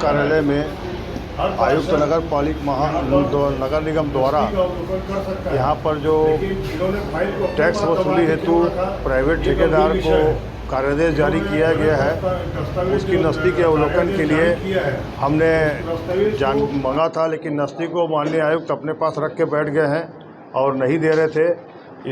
कार्यालय में आयुक्त नगर नगर निगम द्वारा यहाँ पर जो टैक्स वसूली हेतु प्राइवेट ठेकेदार को कार्यादेश जारी किया गया है, उसकी नस्ती के अवलोकन के लिए हमने मांगा था, लेकिन नस्ती को माननीय आयुक्त अपने पास रख के बैठ गए हैं और नहीं दे रहे थे।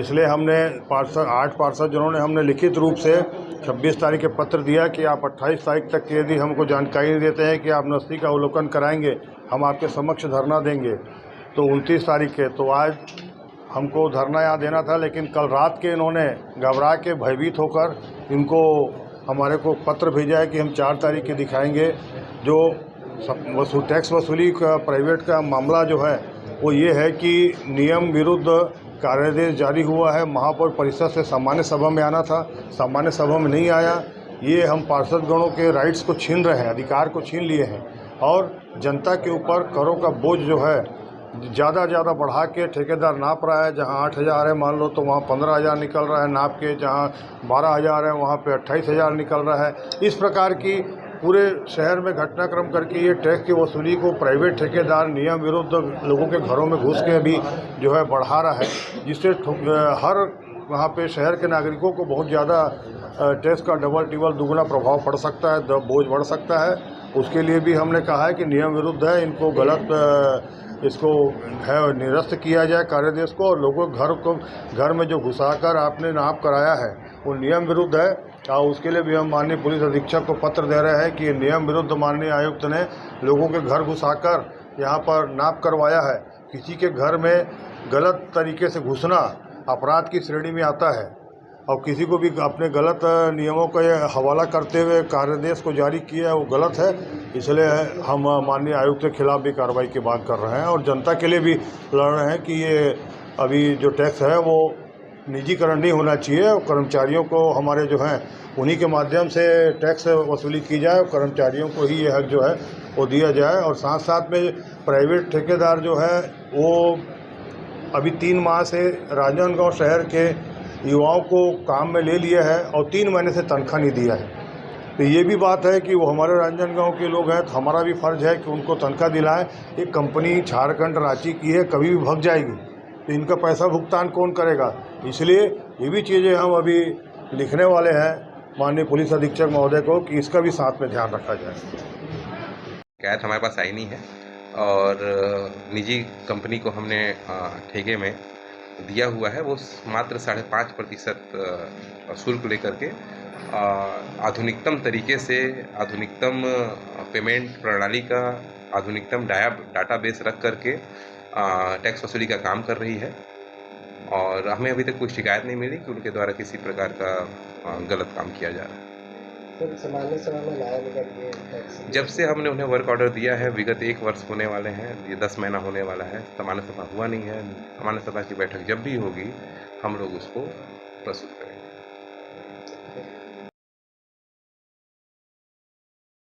इसलिए हमने 8 पार्षद जिन्होंने हमने लिखित रूप से 26 तारीख के पत्र दिया कि आप 28 तारीख तक की यदि हमको जानकारी नहीं देते हैं कि आप नस्ती का अवलोकन कराएंगे, हम आपके समक्ष धरना देंगे। तो 29 तारीख के तो आज हमको धरना यहाँ देना था, लेकिन कल रात के इन्होंने घबरा के भयभीत होकर इनको हमारे को पत्र भेजा है कि हम 4 तारीख के दिखाएंगे। जो टैक्स वसूली का प्राइवेट का मामला जो है वो ये है कि नियम विरुद्ध कार्यादेश जारी हुआ है। महापौर परिषद से सामान्य सभा में आना था, सामान्य सभा में नहीं आया। ये हम पार्षदगणों के राइट्स को छीन रहे हैं, अधिकार को छीन लिए हैं और जनता के ऊपर करों का बोझ जो है ज़्यादा बढ़ा के ठेकेदार नाप रहा है। जहां 8,000 है मान लो तो वहां 15,000 निकल रहा है नाप के, जहां 12,000 है वहां पे 28,000 निकल रहा है। इस प्रकार की पूरे शहर में घटनाक्रम करके ये टैक्स की वसूली को प्राइवेट ठेकेदार नियम विरुद्ध लोगों के घरों में घुस के भी जो है बढ़ा रहा है, जिससे हर वहाँ पे शहर के नागरिकों को बहुत ज़्यादा टैक्स का डबल टिबल दुगना प्रभाव पड़ सकता है, बोझ बढ़ सकता है। उसके लिए भी हमने कहा है कि नियम विरुद्ध है, इनको इसको है निरस्त किया जाए कार्यादेश को, और लोगों घर में जो घुसाकर आपने नाप कराया है वो नियम विरुद्ध है। और उसके लिए भी हम माननीय पुलिस अधीक्षक को पत्र दे रहे हैं कि ये नियम विरुद्ध माननीय आयुक्त ने लोगों के घर घुसाकर यहाँ पर नाप करवाया है। किसी के घर में गलत तरीके से घुसना अपराध की श्रेणी में आता है और किसी को भी अपने गलत नियमों का हवाला करते हुए कार्यादेश को जारी किया है वो गलत है। इसलिए हम माननीय आयुक्त के खिलाफ भी कार्रवाई की मांग कर रहे हैं और जनता के लिए भी लड़ रहे हैं कि ये अभी जो टैक्स है वो निजीकरण नहीं होना चाहिए और कर्मचारियों को हमारे जो हैं उन्हीं के माध्यम से टैक्स वसूली की जाए और कर्मचारियों को ही ये हक जो है वो दिया जाए। और साथ साथ में प्राइवेट ठेकेदार जो है वो अभी 3 माह से राजनांदगांव शहर के युवाओं को काम में ले लिया है और 3 महीने से तनख्वाह नहीं दिया है। तो ये भी बात है कि वो हमारे राजनांदगांव के लोग हैं, तो हमारा भी फ़र्ज़ है कि उनको तनख्वाह दिलाएं। एक कंपनी झारखंड रांची की है, कभी भी भाग जाएगी तो इनका पैसा भुगतान कौन करेगा। इसलिए ये भी चीज़ें हम अभी लिखने वाले हैं माननीय पुलिस अधीक्षक महोदय को कि इसका भी साथ में ध्यान रखा जाए। शिकायत हमारे पास आई नहीं है और निजी कंपनी को हमने ठेके में दिया हुआ है। वो मात्र 5.5% शुल्क लेकर के आधुनिकतम तरीके से आधुनिकतम पेमेंट प्रणाली का आधुनिकतम डाटाबेस रख करके टैक्स वसूली का काम कर रही है और हमें अभी तक कोई शिकायत नहीं मिली कि उनके द्वारा किसी प्रकार का गलत काम किया जा रहा है। सामान्य सभा में लाया टैक्स जब से हमने उन्हें वर्क ऑर्डर दिया है विगत 1 वर्ष होने वाले हैं, ये 10 महीना होने वाला है, सामान्य सभा हुआ नहीं है। सामान्य सभा की बैठक जब भी होगी हम लोग उसको प्रस्तुत करेंगे।